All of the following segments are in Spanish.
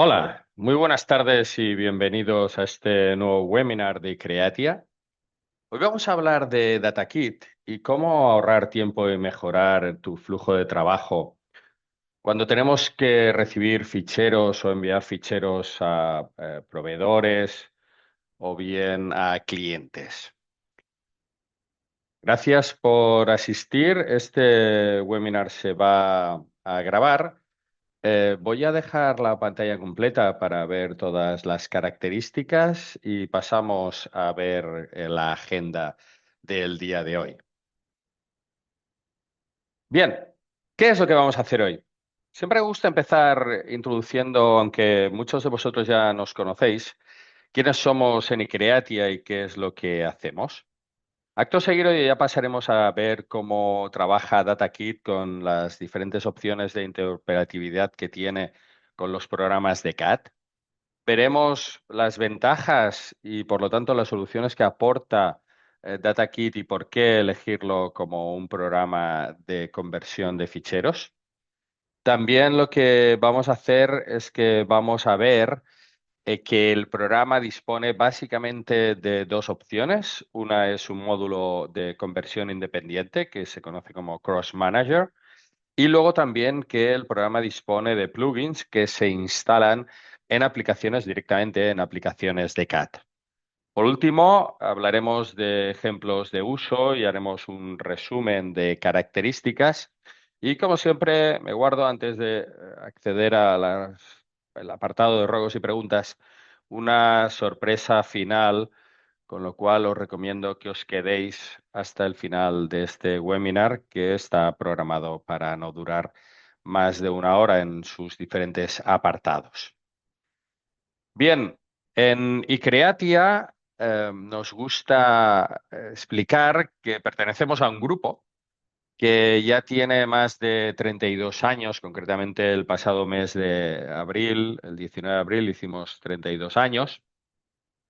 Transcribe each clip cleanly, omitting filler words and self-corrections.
Hola, muy buenas tardes y bienvenidos a este nuevo webinar de Creatia. Hoy vamos a hablar de DataKit y cómo ahorrar tiempo y mejorar tu flujo de trabajo cuando tenemos que recibir ficheros o enviar ficheros a proveedores o bien a clientes. Gracias por asistir. Este webinar se va a grabar. Voy a dejar la pantalla completa para ver todas las características y pasamos a ver la agenda del día de hoy. Bien, ¿qué es lo que vamos a hacer hoy? Siempre me gusta empezar introduciendo, aunque muchos de vosotros ya nos conocéis, quiénes somos en Icreatia y qué es lo que hacemos. Acto seguido ya pasaremos a ver cómo trabaja DataKit con las diferentes opciones de interoperabilidad que tiene con los programas de CAD. Veremos las ventajas y por lo tanto las soluciones que aporta DataKit y por qué elegirlo como un programa de conversión de ficheros. También lo que vamos a hacer es que vamos a ver que el programa dispone básicamente de dos opciones. Una es un módulo de conversión independiente que se conoce como Cross Manager. Y luego también que el programa dispone de plugins que se instalan en aplicaciones directamente en aplicaciones de CAD. Por último, hablaremos de ejemplos de uso y haremos un resumen de características. Y como siempre, me guardo antes de acceder a el apartado de ruegos y preguntas una sorpresa final, con lo cual os recomiendo que os quedéis hasta el final de este webinar, que está programado para no durar más de una hora en sus diferentes apartados. Bien, en Icreatia nos gusta explicar que pertenecemos a un grupo que ya tiene más de 32 años, concretamente el pasado mes de abril, el 19 de abril, hicimos 32 años,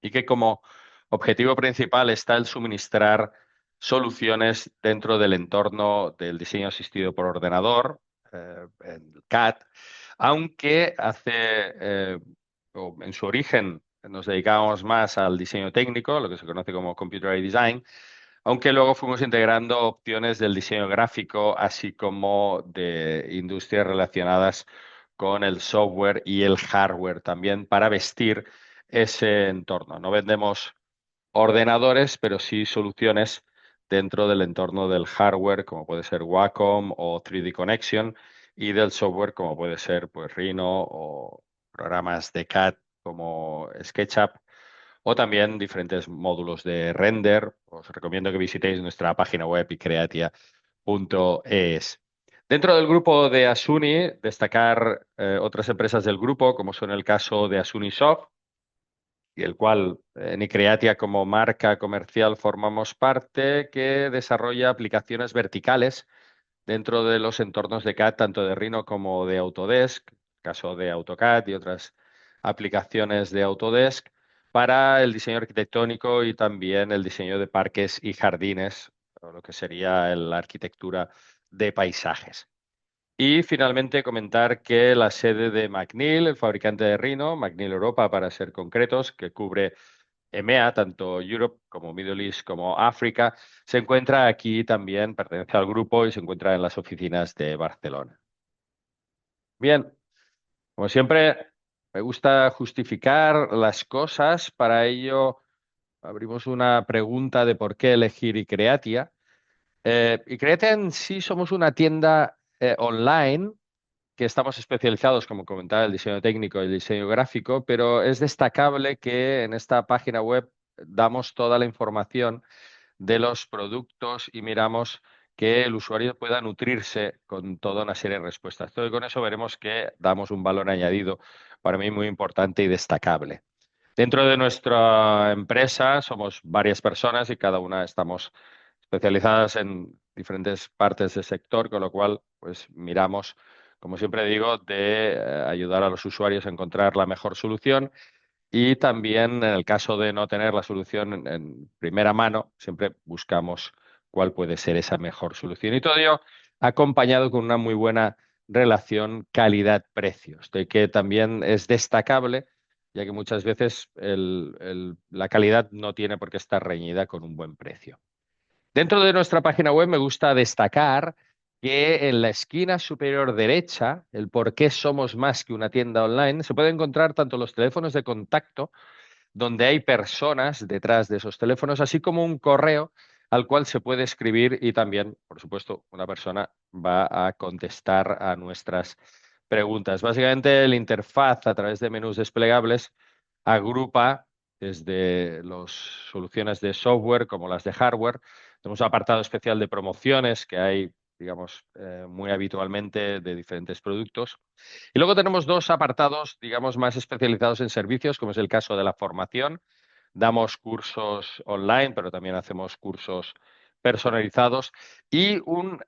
y que como objetivo principal está el suministrar soluciones dentro del entorno del diseño asistido por ordenador, el CAD, aunque o en su origen nos dedicábamos más al diseño técnico, lo que se conoce como Computer Aided Design, aunque luego fuimos integrando opciones del diseño gráfico, así como de industrias relacionadas con el software y el hardware también para vestir ese entorno. No vendemos ordenadores, pero sí soluciones dentro del entorno del hardware, como puede ser Wacom o 3D Connection, y del software, como puede ser pues, Rhino o programas de CAD como SketchUp, o también diferentes módulos de render. Os recomiendo que visitéis nuestra página web icreatia.es. Dentro del grupo de Asuni, destacar otras empresas del grupo, como son el caso de Asuni Soft, y el cual en Icreatia como marca comercial formamos parte, que desarrolla aplicaciones verticales dentro de los entornos de CAD, tanto de Rhino como de Autodesk, caso de AutoCAD y otras aplicaciones de Autodesk, para el diseño arquitectónico y también el diseño de parques y jardines, o lo que sería la arquitectura de paisajes. Y finalmente comentar que la sede de McNeil, el fabricante de Rhino, McNeil Europa para ser concretos, que cubre EMEA, tanto Europe como Middle East como África, se encuentra aquí también, pertenece al grupo y se encuentra en las oficinas de Barcelona. Bien, como siempre, me gusta justificar las cosas. Para ello, abrimos una pregunta de por qué elegir Icreatia. Icreatia en sí somos una tienda online que estamos especializados, como comentaba, en el diseño técnico y el diseño gráfico, pero es destacable que en esta página web damos toda la información de los productos y miramos que el usuario pueda nutrirse con toda una serie de respuestas. Entonces, con eso veremos que damos un valor añadido para mí muy importante y destacable. Dentro de nuestra empresa somos varias personas y cada una estamos especializadas en diferentes partes del sector, con lo cual pues miramos, como siempre digo, de ayudar a los usuarios a encontrar la mejor solución, y también en el caso de no tener la solución en primera mano, siempre buscamos cuál puede ser esa mejor solución. Y todo ello acompañado con una muy buena relación calidad-precio. Esto que también es destacable, ya que muchas veces la calidad no tiene por qué estar reñida con un buen precio. Dentro de nuestra página web me gusta destacar que en la esquina superior derecha, el por qué somos más que una tienda online, se puede encontrar tanto los teléfonos de contacto, donde hay personas detrás de esos teléfonos, así como un correo al cual se puede escribir y también, por supuesto, una persona va a contestar a nuestras preguntas. Básicamente, la interfaz a través de menús desplegables agrupa desde las soluciones de software como las de hardware. Tenemos un apartado especial de promociones que hay, digamos, muy habitualmente de diferentes productos. Y luego tenemos dos apartados, digamos, más especializados en servicios, como es el caso de la formación. Damos cursos online, pero también hacemos cursos personalizados y un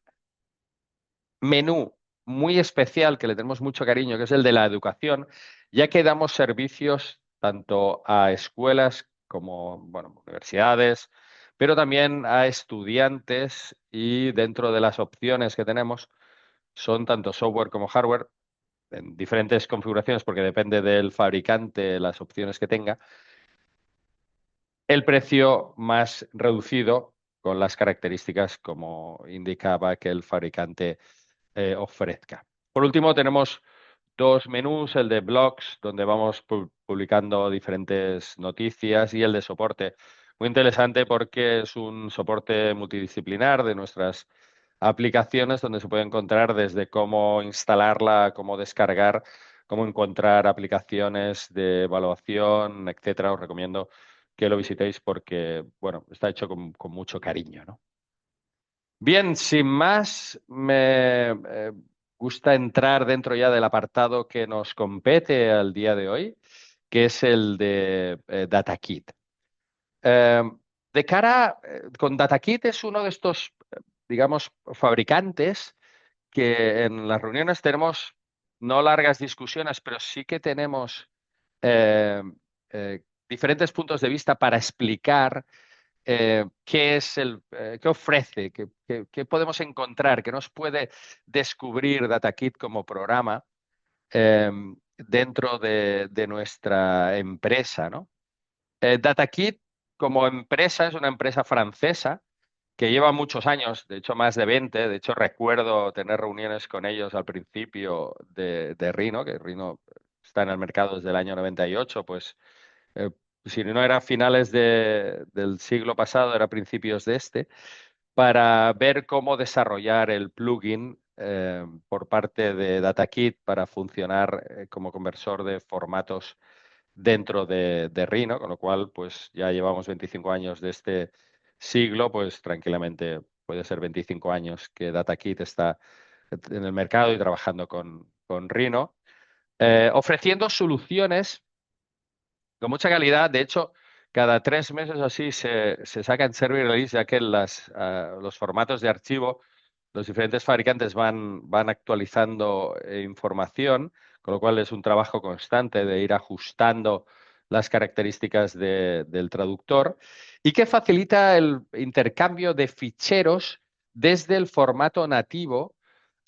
menú muy especial que le tenemos mucho cariño, que es el de la educación, ya que damos servicios tanto a escuelas como, bueno, universidades, pero también a estudiantes y dentro de las opciones que tenemos son tanto software como hardware en diferentes configuraciones porque depende del fabricante las opciones que tenga, el precio más reducido con las características como indicaba que el fabricante ofrezca. Por último, tenemos dos menús, el de blogs, donde vamos publicando diferentes noticias, y el de soporte. Muy interesante porque es un soporte multidisciplinar de nuestras aplicaciones, donde se puede encontrar desde cómo instalarla, cómo descargar, cómo encontrar aplicaciones de evaluación, etcétera. Os recomiendo que lo visitéis porque, bueno, está hecho con mucho cariño, ¿no? Bien, sin más, me gusta entrar dentro ya del apartado que nos compete al día de hoy, que es el de DataKit. Eh, con DataKit es uno de estos, digamos, fabricantes que en las reuniones tenemos no largas discusiones, pero sí que tenemos eh, diferentes puntos de vista para explicar qué es qué ofrece, qué podemos encontrar, qué nos puede descubrir DataKit como programa eh, dentro de nuestra empresa, ¿no? DataKit como empresa es una empresa francesa que lleva muchos años, de hecho más de 20. De hecho recuerdo tener reuniones con ellos al principio de Rhino, que Rhino está en el mercado desde el año 98, pues eh, si no era finales del siglo pasado, era principios de este, para ver cómo desarrollar el plugin por parte de DataKit para funcionar como conversor de formatos dentro de Rhino, con lo cual pues ya llevamos 25 años de este siglo, pues tranquilamente puede ser 25 años que DataKit está en el mercado y trabajando con Rhino, ofreciendo soluciones con mucha calidad. De hecho, cada 3 meses o así se saca en server release, ya que los formatos de archivo, los diferentes fabricantes van actualizando información, con lo cual es un trabajo constante de ir ajustando las características del traductor y que facilita el intercambio de ficheros desde el formato nativo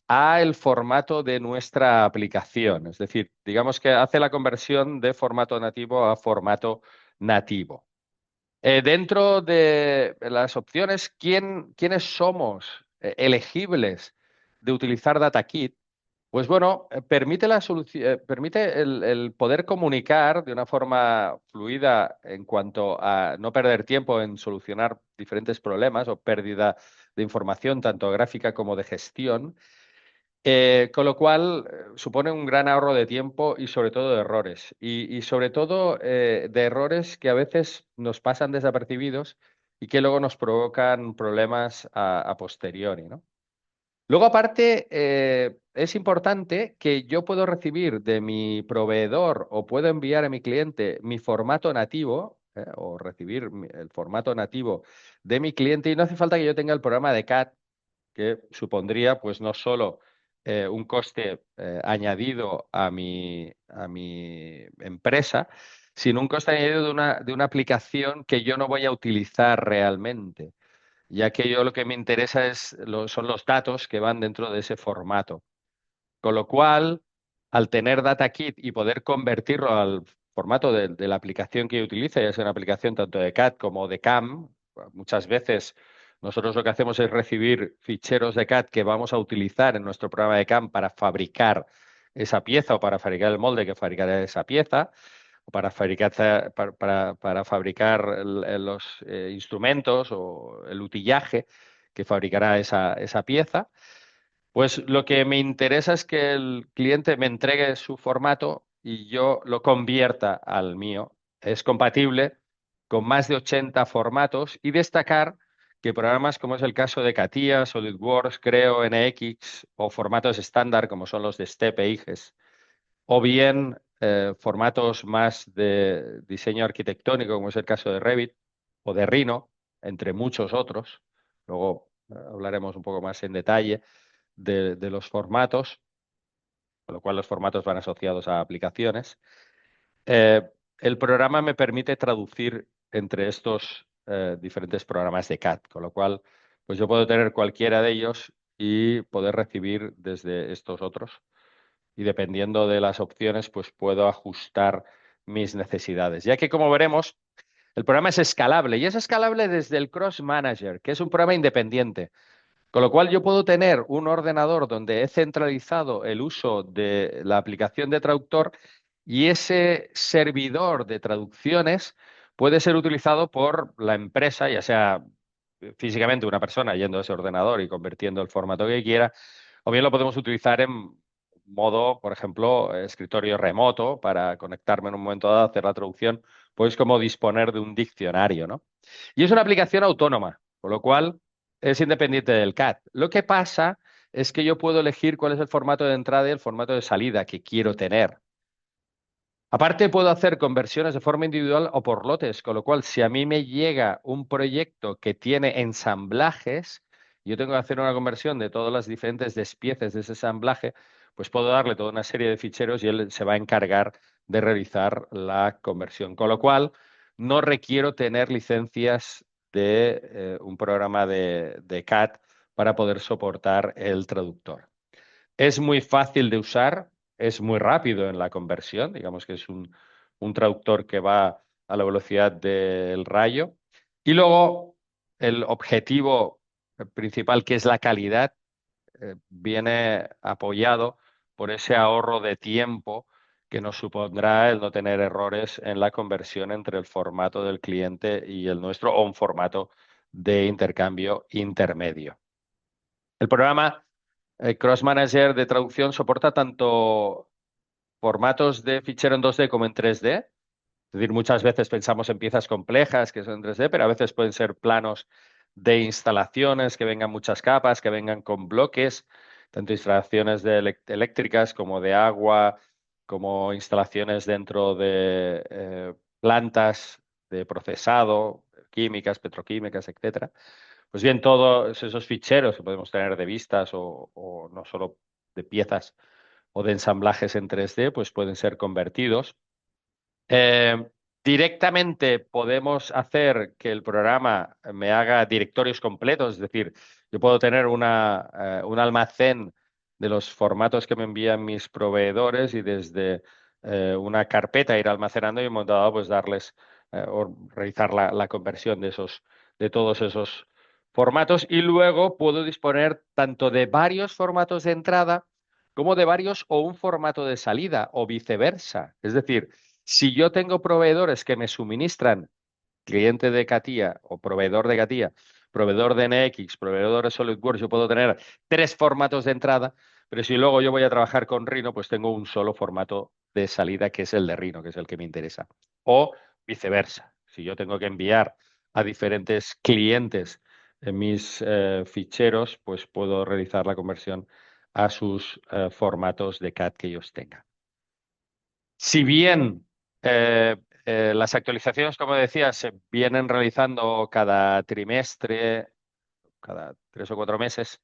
a el formato de nuestra aplicación. Es decir, digamos que hace la conversión de formato nativo a formato nativo. Dentro de las opciones, ¿quiénes somos elegibles de utilizar DataKit? Pues bueno, permite el poder comunicar de una forma fluida en cuanto a no perder tiempo en solucionar diferentes problemas o pérdida de información, tanto gráfica como de gestión. Con lo cual supone un gran ahorro de tiempo y sobre todo de errores. Y sobre todo de errores que a veces nos pasan desapercibidos y que luego nos provocan problemas a posteriori, ¿no? Luego, aparte, es importante que yo puedo recibir de mi proveedor o puedo enviar a mi cliente mi formato nativo o recibir el formato nativo de mi cliente, y no hace falta que yo tenga el programa de CAD, que supondría pues no solo un coste añadido a mi empresa, sino un coste añadido de una aplicación que yo no voy a utilizar realmente, ya que yo lo que me interesa son los datos que van dentro de ese formato. Con lo cual, al tener DataKit y poder convertirlo al formato de la aplicación que yo utilice, ya sea una aplicación tanto de CAD como de CAM, muchas veces nosotros lo que hacemos es recibir ficheros de CAD que vamos a utilizar en nuestro programa de CAM para fabricar esa pieza o para fabricar el molde que fabricará esa pieza o para fabricar los instrumentos o el utillaje que fabricará esa pieza. Pues lo que me interesa es que el cliente me entregue su formato y yo lo convierta al mío. Es compatible con más de 80 formatos y destacar que programas como es el caso de CATIA, SolidWorks, Creo, NX o formatos estándar como son los de STEP e IGES, o bien formatos más de diseño arquitectónico como es el caso de Revit o de Rhino, entre muchos otros. Luego hablaremos un poco más en detalle de los formatos, con lo cual los formatos van asociados a aplicaciones. Eh, el programa me permite traducir entre estos diferentes programas de CAD, con lo cual pues yo puedo tener cualquiera de ellos y poder recibir desde estos otros. Y dependiendo de las opciones, pues puedo ajustar mis necesidades. Ya que, como veremos, el programa es escalable y es escalable desde el Cross Manager, que es un programa independiente. Con lo cual yo puedo tener un ordenador donde he centralizado el uso de la aplicación de traductor y ese servidor de traducciones puede ser utilizado por la empresa, ya sea físicamente una persona yendo a ese ordenador y convirtiendo el formato que quiera, o bien lo podemos utilizar en modo, por ejemplo, escritorio remoto para conectarme en un momento dado, hacer la traducción, pues como disponer de un diccionario, ¿no? Y es una aplicación autónoma, con lo cual es independiente del CAD. Lo que pasa es que yo puedo elegir cuál es el formato de entrada y el formato de salida que quiero tener. Aparte, puedo hacer conversiones de forma individual o por lotes, con lo cual, si a mí me llega un proyecto que tiene ensamblajes, yo tengo que hacer una conversión de todas las diferentes despieces de ese ensamblaje, pues puedo darle toda una serie de ficheros y él se va a encargar de realizar la conversión. Con lo cual, no requiero tener licencias de un programa de CAD para poder soportar el traductor. Es muy fácil de usar, es muy rápido en la conversión, digamos que es un traductor que va a la velocidad del rayo. Y luego el objetivo principal, que es la calidad, viene apoyado por ese ahorro de tiempo que nos supondrá el no tener errores en la conversión entre el formato del cliente y el nuestro o un formato de intercambio intermedio. El programa Cross Manager de traducción soporta tanto formatos de fichero en 2D como en 3D. Es decir, muchas veces pensamos en piezas complejas que son en 3D, pero a veces pueden ser planos de instalaciones que vengan muchas capas, que vengan con bloques, tanto instalaciones eléctricas como de agua, como instalaciones dentro de plantas de procesado, químicas, petroquímicas, etcétera. Pues bien, todos esos ficheros que podemos tener de vistas o no solo de piezas o de ensamblajes en 3D, pues pueden ser convertidos. Eh, Directamente podemos hacer que el programa me haga directorios completos, es decir, yo puedo tener un almacén de los formatos que me envían mis proveedores y desde una carpeta ir almacenando y en un momento dado pues darles o realizar la conversión de todos esos formatos y luego puedo disponer tanto de varios formatos de entrada como de varios o un formato de salida o viceversa. Es decir, si yo tengo proveedores que me suministran cliente de CATIA o proveedor de CATIA, proveedor de NX, proveedor de SolidWorks, yo puedo tener tres formatos de entrada, pero si luego yo voy a trabajar con Rhino, pues tengo un solo formato de salida que es el de Rhino, que es el que me interesa. O viceversa, si yo tengo que enviar a diferentes clientes mis ficheros, pues puedo realizar la conversión a sus formatos de CAD que ellos tengan. Si bien las actualizaciones, como decía, se vienen realizando cada trimestre, cada 3 o 4 meses,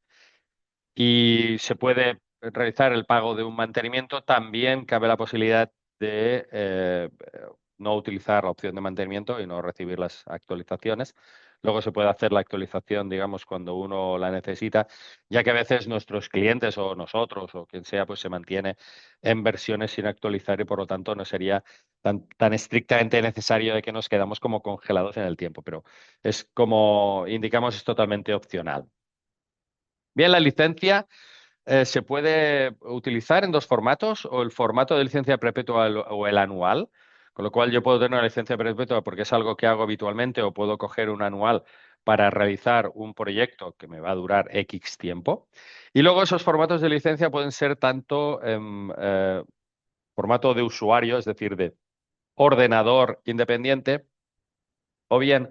y se puede realizar el pago de un mantenimiento, también cabe la posibilidad de no utilizar la opción de mantenimiento y no recibir las actualizaciones, Luego se puede hacer la actualización, digamos, cuando uno la necesita, ya que a veces nuestros clientes o nosotros o quien sea, pues se mantiene en versiones sin actualizar y por lo tanto no sería tan estrictamente necesario de que nos quedamos como congelados en el tiempo, pero es como indicamos, es totalmente opcional. Bien, la licencia se puede utilizar en dos formatos, o el formato de licencia perpetua o el anual, con lo cual yo puedo tener una licencia perpetua porque es algo que hago habitualmente, o puedo coger un anual para realizar un proyecto que me va a durar X tiempo. Y luego esos formatos de licencia pueden ser tanto en formato de usuario, es decir, de ordenador independiente, o bien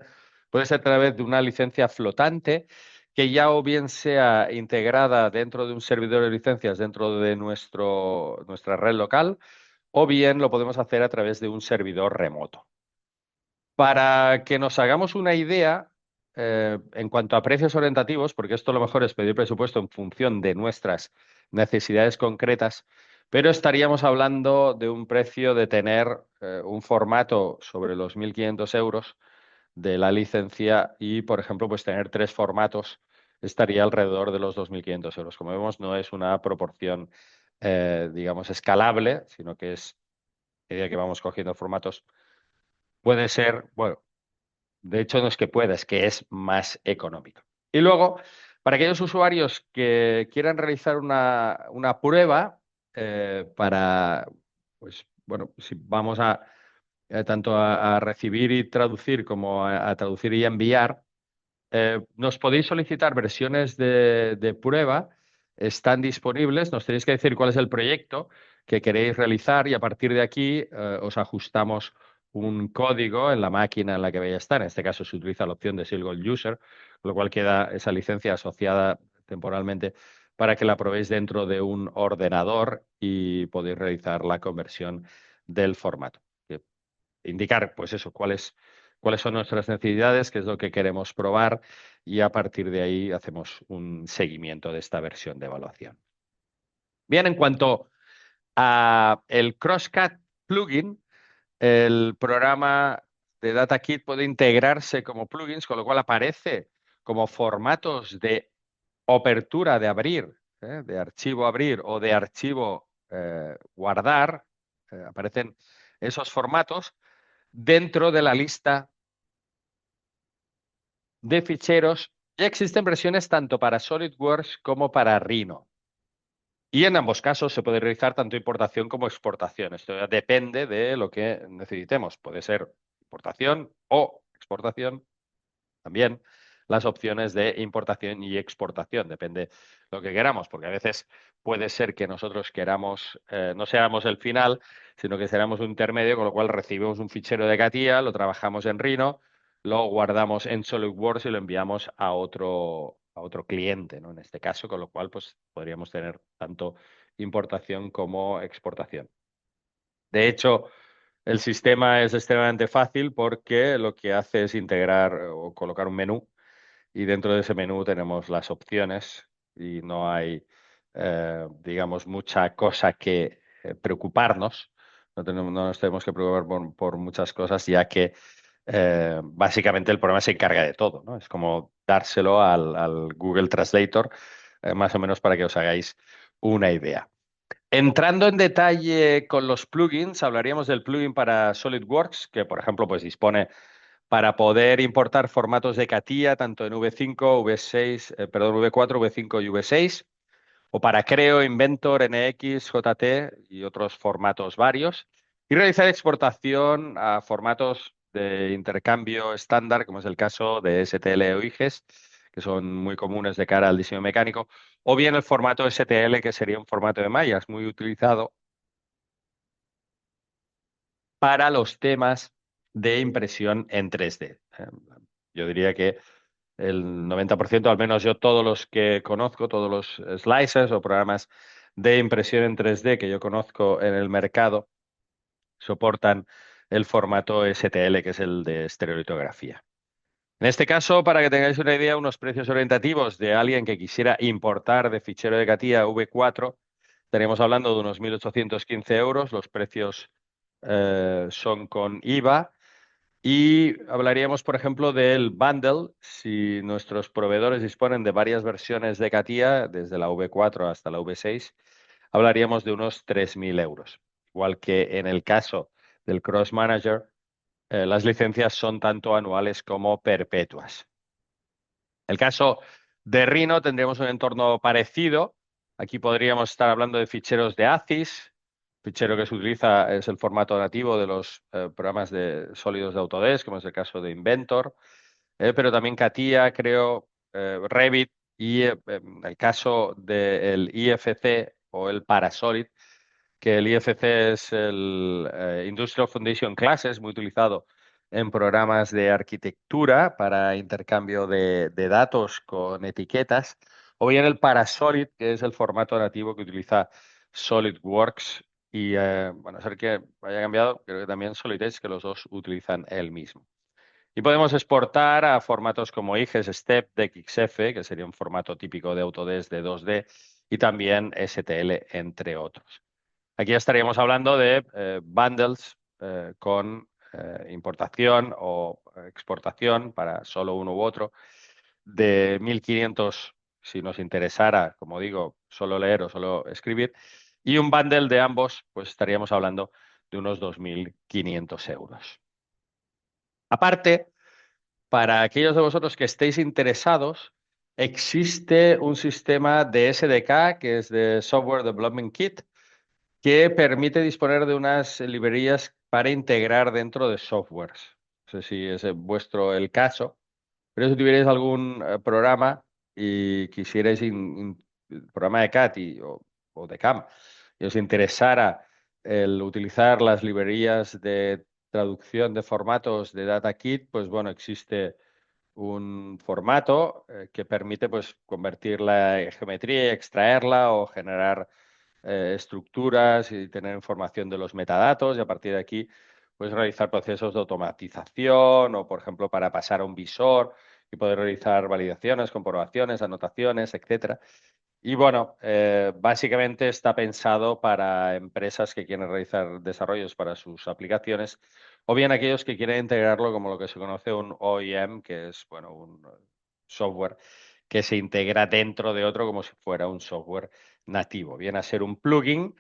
puede ser a través de una licencia flotante que ya o bien sea integrada dentro de un servidor de licencias dentro de nuestra red local, o bien lo podemos hacer a través de un servidor remoto. Para que nos hagamos una idea, en cuanto a precios orientativos, porque esto lo mejor es pedir presupuesto en función de nuestras necesidades concretas, pero estaríamos hablando de un precio de tener un formato sobre los 1.500 euros de la licencia y, por ejemplo, pues tener tres formatos estaría alrededor de los 2.500 euros. Como vemos, no es una proporción, digamos, escalable, sino que es a medida que vamos cogiendo formatos. Puede ser, bueno, de hecho no es que pueda, es que es más económico. Y luego, para aquellos usuarios que quieran realizar una prueba para, pues bueno, si vamos a tanto a recibir y traducir como a traducir y enviar, nos podéis solicitar versiones de prueba, están disponibles, nos tenéis que decir cuál es el proyecto que queréis realizar y a partir de aquí os ajustamos un código en la máquina en la que vaya a estar. En este caso se utiliza la opción de Single User, con lo cual queda esa licencia asociada temporalmente para que la probéis dentro de un ordenador y podéis realizar la conversión del formato. Indicar, pues eso, cuáles son nuestras necesidades, qué es lo que queremos probar y a partir de ahí hacemos un seguimiento de esta versión de evaluación. Bien, en cuanto a el Crosscut plugin, el programa de DataKit puede integrarse como plugins, con lo cual aparece como formatos de apertura de abrir, de archivo abrir o de archivo guardar, aparecen esos formatos dentro de la lista de ficheros. Ya existen versiones tanto para SolidWorks como para Rhino. Y en ambos casos se puede realizar tanto importación como exportación. Esto ya depende de lo que necesitemos. Puede ser importación o exportación. También las opciones de importación y exportación. Depende lo que queramos, porque a veces puede ser que nosotros queramos, no seamos el final, sino que seamos un intermedio, con lo cual recibimos un fichero de CATIA, lo trabajamos en Rhino, lo guardamos en SolidWorks y lo enviamos a otro cliente, ¿no? En este caso, con lo cual pues, podríamos tener tanto importación como exportación. De hecho, el sistema es extremadamente fácil porque lo que hace es integrar o colocar un menú y dentro de ese menú tenemos las opciones y no hay, digamos, mucha cosa que preocuparnos. No nos tenemos que preocupar por muchas cosas, ya que básicamente el programa se encarga de todo, ¿no? Es como dárselo al Google Translator, más o menos para que os hagáis una idea. Entrando en detalle con los plugins, hablaríamos del plugin para SolidWorks, que por ejemplo pues dispone para poder importar formatos de CATIA, tanto en V5, V6, perdón, V4, V5 y V6, o para Creo, Inventor, NX, JT y otros formatos varios, y realizar exportación a formatos de intercambio estándar, como es el caso de STL o IGES, que son muy comunes de cara al diseño mecánico, o bien el formato STL, que sería un formato de mallas muy utilizado para los temas de impresión en 3D. Yo diría que el 90%, al menos yo todos los que conozco, todos los slicers o programas de impresión en 3D que yo conozco en el mercado, soportan el formato STL, que es el de estereolitografía. En este caso, para que tengáis una idea, unos precios orientativos de alguien que quisiera importar de fichero de CATIA V4, estaríamos hablando de unos 1.815 euros. Los precios son con IVA. Y hablaríamos, por ejemplo, del bundle. Si nuestros proveedores disponen de varias versiones de CATIA, desde la V4 hasta la V6, hablaríamos de unos 3.000 euros. Igual que en el caso del Cross Manager, las licencias son tanto anuales como perpetuas. El caso de Rhino tendríamos un entorno parecido. Aquí podríamos estar hablando de ficheros de ACIS. Fichero que se utiliza es el formato nativo de los programas de sólidos de Autodesk, como es el caso de Inventor, pero también CATIA, creo, Revit y el caso del IFC o el Parasolid, que el IFC es el Industrial Foundation Classes, muy utilizado en programas de arquitectura para intercambio de datos con etiquetas, o bien el Parasolid, que es el formato nativo que utiliza SolidWorks y, bueno, a ser que haya cambiado, creo que también Solid Edge, que los dos utilizan el mismo. Y podemos exportar a formatos como IGES, STEP, DXF, que sería un formato típico de Autodesk de 2D, y también STL, entre otros. Aquí estaríamos hablando de bundles con importación o exportación para solo uno u otro de 1.500 si nos interesara, como digo, solo leer o solo escribir, y un bundle de ambos, pues estaríamos hablando de unos 2.500 euros. Aparte, para aquellos de vosotros que estéis interesados, existe un sistema de SDK, que es de Software Development Kit, que permite disponer de unas librerías para integrar dentro de softwares. No sé si es vuestro el caso, pero si tuvierais algún programa y quisierais programa de CAT o de CAM y os interesara el utilizar las librerías de traducción de formatos de DataKit, pues bueno, existe un formato que permite pues convertir la geometría y extraerla o generar estructuras y tener información de los metadatos y a partir de aquí puedes realizar procesos de automatización o, por ejemplo, para pasar a un visor y poder realizar validaciones, comprobaciones, anotaciones, etcétera. Y bueno, básicamente está pensado para empresas que quieren realizar desarrollos para sus aplicaciones o bien aquellos que quieren integrarlo como lo que se conoce un OEM, que es, bueno, un software que se integra dentro de otro como si fuera un software nativo. Viene a ser un plugin,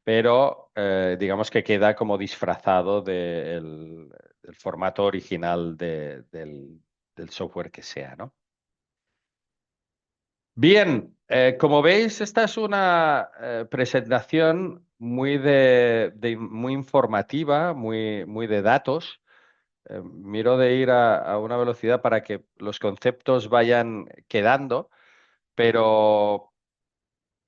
pero digamos que queda como disfrazado del formato original del software que sea, ¿no? Bien, como veis, esta es una presentación muy informativa, muy de datos. Miro de ir a una velocidad para que los conceptos vayan quedando, pero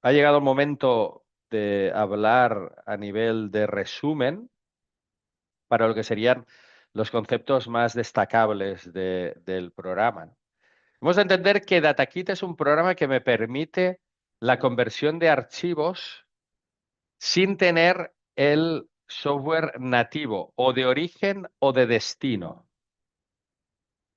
ha llegado el momento de hablar a nivel de resumen para lo que serían los conceptos más destacables del programa. Hemos de entender que DataKit es un programa que me permite la conversión de archivos sin tener el software nativo o de origen o de destino.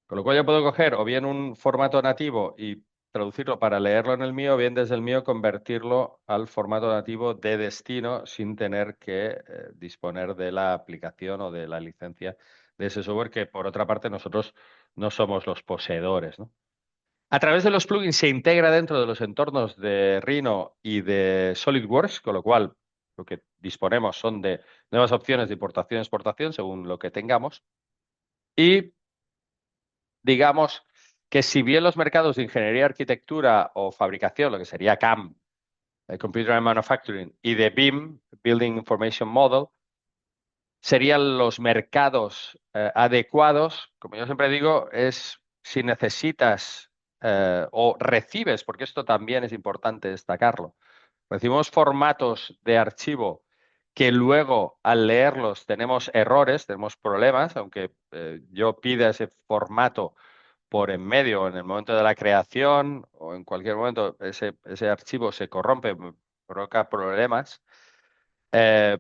Con lo cual yo puedo coger o bien un formato nativo y traducirlo para leerlo en el mío, o bien desde el mío convertirlo al formato nativo de destino sin tener que disponer de la aplicación o de la licencia de ese software que, por otra parte, nosotros no somos los poseedores, ¿no? A través de los plugins se integra dentro de los entornos de Rhino y de SolidWorks, con lo cual lo que disponemos son de nuevas opciones de importación y exportación según lo que tengamos. Y digamos que si bien los mercados de ingeniería, arquitectura o fabricación, lo que sería CAM, Computer and Manufacturing, y de BIM, Building Information Model, serían los mercados adecuados, como yo siempre digo, es si necesitas o recibes, porque esto también es importante destacarlo, recibimos formatos de archivo que luego al leerlos tenemos errores, tenemos problemas, aunque yo pida ese formato por en medio, en el momento de la creación o en cualquier momento, ese archivo se corrompe, provoca problemas. Eh,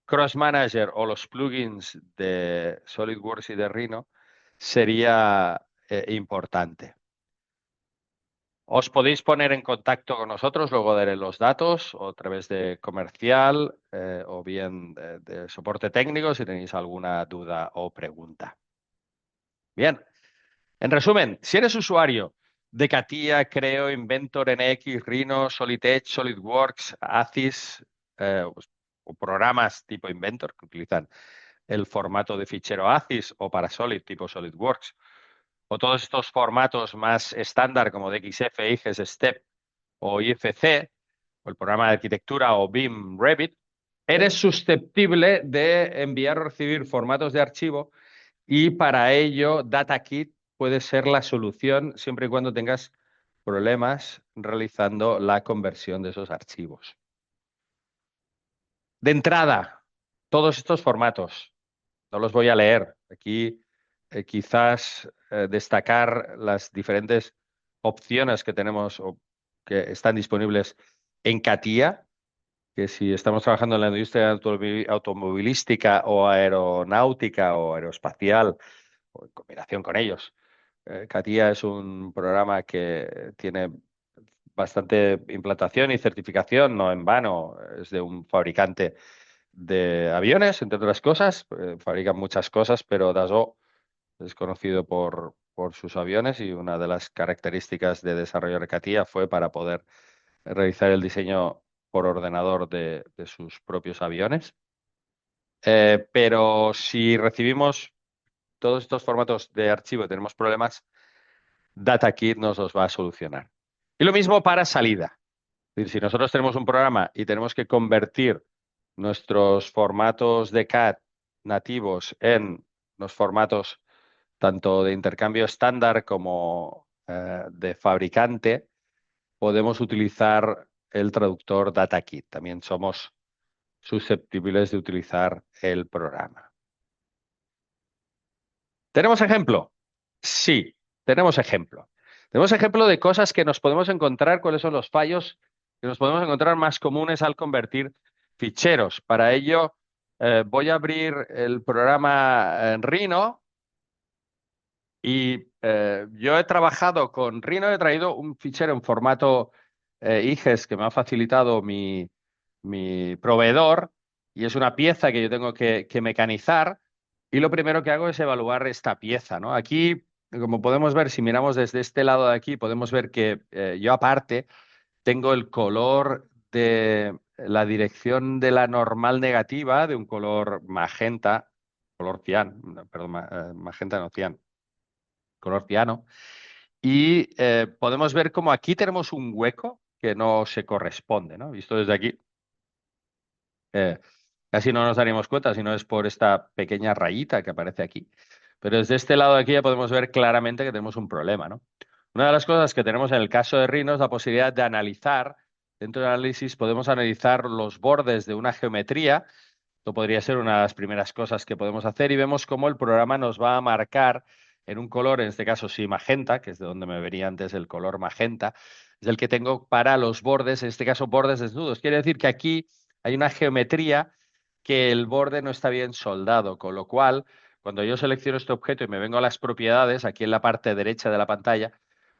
Cross Manager o los plugins de SolidWorks y de Rhino sería importante. Os podéis poner en contacto con nosotros, luego daré los datos o a través de comercial o bien de soporte técnico si tenéis alguna duda o pregunta. Bien. En resumen, si eres usuario de CATIA, Creo, Inventor, NX, Rhino, Solid Edge, SolidWorks, ACIS, o programas tipo Inventor que utilizan el formato de fichero ACIS o para Solid tipo SolidWorks, o todos estos formatos más estándar como DXF, IGES, STEP o IFC, o el programa de arquitectura o BIM Revit, eres susceptible de enviar o recibir formatos de archivo y para ello DataKit puede ser la solución siempre y cuando tengas problemas realizando la conversión de esos archivos. De entrada, todos estos formatos, no los voy a leer. Aquí quizás destacar las diferentes opciones que tenemos o que están disponibles en CATIA, que si estamos trabajando en la industria automovilística o aeronáutica o aeroespacial, o en combinación con ellos. CATIA es un programa que tiene bastante implantación y certificación, no en vano, es de un fabricante de aviones, entre otras cosas. Fabrican muchas cosas, pero Dassault es conocido por sus aviones y una de las características de desarrollo de CATIA fue para poder realizar el diseño por ordenador de sus propios aviones. Pero si recibimos todos estos formatos de archivo y tenemos problemas, DataKit nos los va a solucionar. Y lo mismo para salida. Es decir, si nosotros tenemos un programa y tenemos que convertir nuestros formatos de CAD nativos en los formatos tanto de intercambio estándar como de fabricante, podemos utilizar el traductor DataKit. También somos susceptibles de utilizar el programa. ¿Tenemos ejemplo? Sí, tenemos ejemplo. Tenemos ejemplo de cosas que nos podemos encontrar, cuáles son los fallos que nos podemos encontrar más comunes al convertir ficheros. Para ello, voy a abrir el programa Rhino y yo he trabajado con Rhino, he traído un fichero en formato IGES que me ha facilitado mi proveedor y es una pieza que yo tengo que mecanizar y lo primero que hago es evaluar esta pieza, ¿no? Aquí, como podemos ver, si miramos desde este lado de aquí, podemos ver que yo aparte tengo el color de la dirección de la normal negativa de un color magenta, color cian, no, perdón, magenta no cian, color ciano. Y podemos ver como aquí tenemos un hueco que no se corresponde, ¿no? Visto desde aquí, eh, casi no nos daríamos cuenta si no es por esta pequeña rayita que aparece aquí. Pero desde este lado de aquí ya podemos ver claramente que tenemos un problema, ¿no? Una de las cosas que tenemos en el caso de Rhino es la posibilidad de analizar, dentro del análisis podemos analizar los bordes de una geometría. Esto podría ser una de las primeras cosas que podemos hacer y vemos cómo el programa nos va a marcar en un color, en este caso sí magenta, que es de donde me venía antes el color magenta, es el que tengo para los bordes, en este caso bordes desnudos. Quiere decir que aquí hay una geometría que el borde no está bien soldado, con lo cual, cuando yo selecciono este objeto y me vengo a las propiedades, aquí en la parte derecha de la pantalla,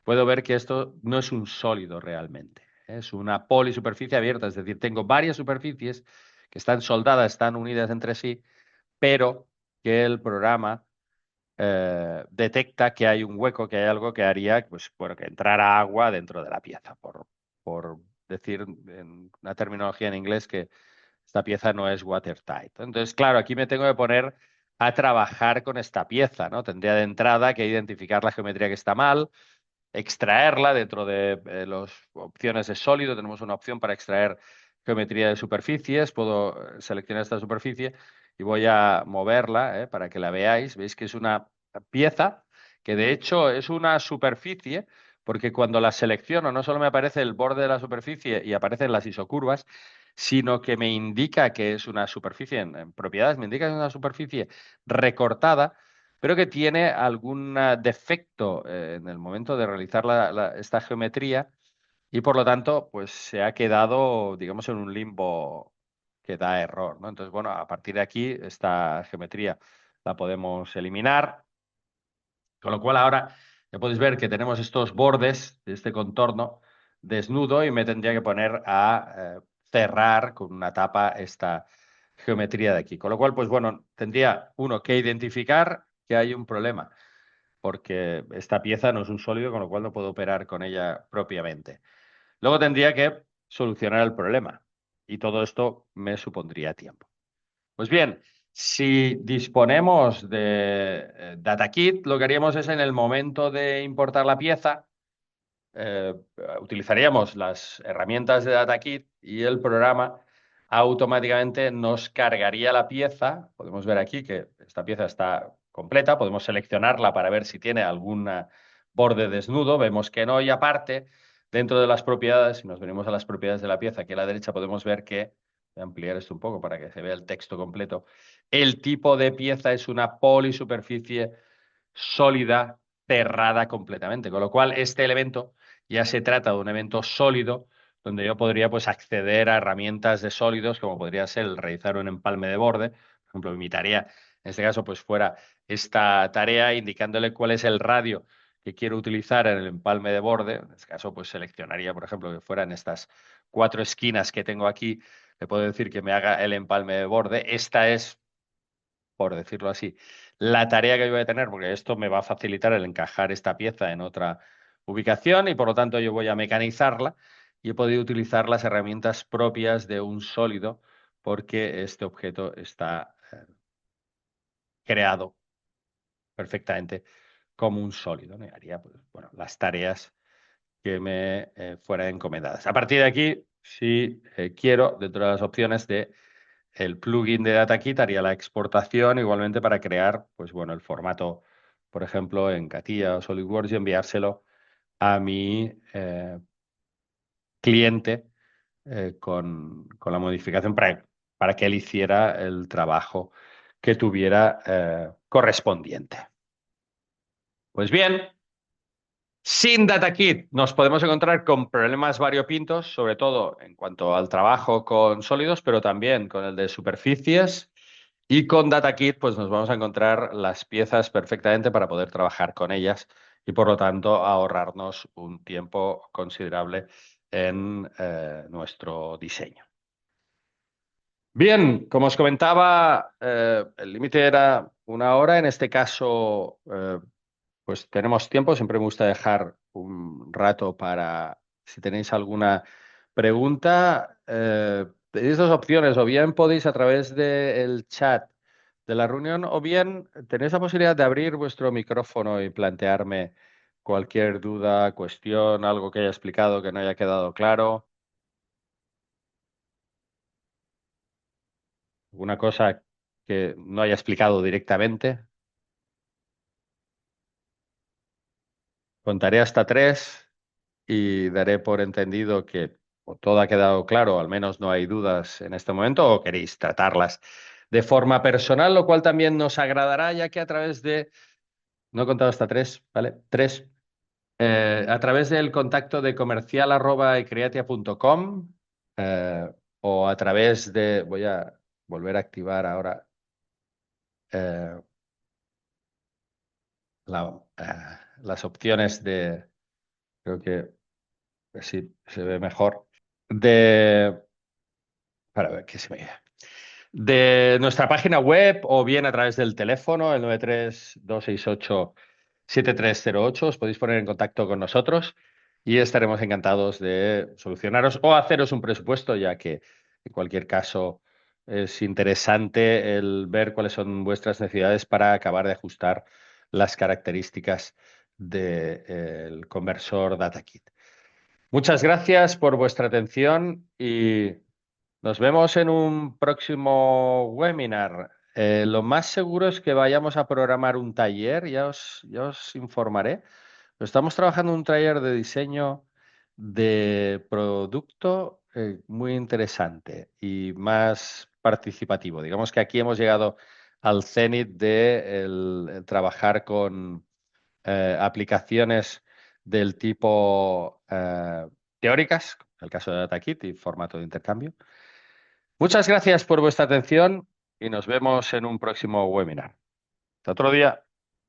puedo ver que esto no es un sólido realmente. Es una polisuperficie abierta, es decir, tengo varias superficies que están soldadas, están unidas entre sí, pero que el programa detecta que hay un hueco, que hay algo que haría, pues, bueno, que entrara agua dentro de la pieza, por decir en una terminología en inglés que esta pieza no es watertight. Entonces, claro, aquí me tengo que poner a trabajar con esta pieza, ¿no? Tendría de entrada que identificar la geometría que está mal, extraerla dentro de las opciones de sólido. Tenemos una opción para extraer geometría de superficies. Puedo seleccionar esta superficie y voy a moverla para que la veáis. Veis que es una pieza que de hecho es una superficie porque cuando la selecciono no solo me aparece el borde de la superficie y aparecen las isocurvas, sino que me indica que es una superficie en propiedades, me indica que es una superficie recortada pero que tiene algún defecto en el momento de realizar esta geometría y por lo tanto pues se ha quedado, digamos, en un limbo que da error, ¿no? Entonces, bueno, a partir de aquí esta geometría la podemos eliminar, con lo cual ahora ya podéis ver que tenemos estos bordes de este contorno desnudo y me tendría que poner a cerrar con una tapa esta geometría de aquí. Con lo cual, pues bueno, tendría uno que identificar que hay un problema porque esta pieza no es un sólido, con lo cual no puedo operar con ella propiamente. Luego tendría que solucionar el problema y todo esto me supondría tiempo. Pues bien, si disponemos de DataKit, lo que haríamos es en el momento de importar la pieza, eh, utilizaríamos las herramientas de DataKit y el programa automáticamente nos cargaría la pieza. Podemos ver aquí que esta pieza está completa, podemos seleccionarla para ver si tiene algún borde desnudo, vemos que no, y aparte, dentro de las propiedades, si nos venimos a las propiedades de la pieza, aquí a la derecha podemos ver que, voy a ampliar esto un poco para que se vea el texto completo, el tipo de pieza es una polisuperficie sólida cerrada completamente, con lo cual este elemento ya se trata de un evento sólido donde yo podría pues acceder a herramientas de sólidos como podría ser el realizar un empalme de borde. Por ejemplo, mi tarea en este caso pues fuera esta tarea indicándole cuál es el radio que quiero utilizar en el empalme de borde. En este caso pues seleccionaría, por ejemplo, que fueran estas 4 esquinas que tengo aquí. Le puedo decir que me haga el empalme de borde. Esta es, por decirlo así, la tarea que yo voy a tener, porque esto me va a facilitar el encajar esta pieza en otra ubicación y por lo tanto yo voy a mecanizarla y he podido utilizar las herramientas propias de un sólido porque este objeto está creado perfectamente como un sólido, ¿no? Y haría pues, bueno, las tareas que me fueran encomendadas. A partir de aquí, si quiero, dentro de las opciones de el plugin de DataKit haría la exportación igualmente para crear, pues bueno, el formato, por ejemplo, en CATIA o SolidWorks y enviárselo a mi cliente con la modificación para que él hiciera el trabajo que tuviera correspondiente. Pues bien, sin DataKit nos podemos encontrar con problemas variopintos, sobre todo en cuanto al trabajo con sólidos, pero también con el de superficies. Y con DataKit, pues nos vamos a encontrar las piezas perfectamente para poder trabajar con ellas y por lo tanto ahorrarnos un tiempo considerable en nuestro diseño. Bien, como os comentaba, el límite era 1 hora. En este caso, pues tenemos tiempo. Siempre me gusta dejar un rato para si tenéis alguna pregunta. Tenéis dos opciones, o bien podéis a través del chat de la reunión, o bien tenéis la posibilidad de abrir vuestro micrófono y plantearme cualquier duda, cuestión, algo que haya explicado que no haya quedado claro, alguna cosa que no haya explicado directamente. Contaré hasta 3 y daré por entendido que o todo ha quedado claro, al menos no hay dudas en este momento, o queréis tratarlas de forma personal, lo cual también nos agradará, ya que a través de, no he contado hasta 3, ¿vale? 3, a través del contacto de comercial@ecreatia.com o a través de, voy a volver a activar ahora eh, las opciones de, creo que así se ve mejor, de, para ver qué se me de nuestra página web o bien a través del teléfono, el 93-268-7308. Os podéis poner en contacto con nosotros y estaremos encantados de solucionaros o haceros un presupuesto, ya que en cualquier caso es interesante el ver cuáles son vuestras necesidades para acabar de ajustar las características del conversor DataKit. Muchas gracias por vuestra atención y nos vemos en un próximo webinar. Lo más seguro es que vayamos a programar un taller, ya os informaré. Pero estamos trabajando en un taller de diseño de producto muy interesante y más participativo. Digamos que aquí hemos llegado al cenit de el trabajar con aplicaciones del tipo teóricas, el caso de DataKit y formato de intercambio. Muchas gracias por vuestra atención y nos vemos en un próximo webinar. Hasta otro día.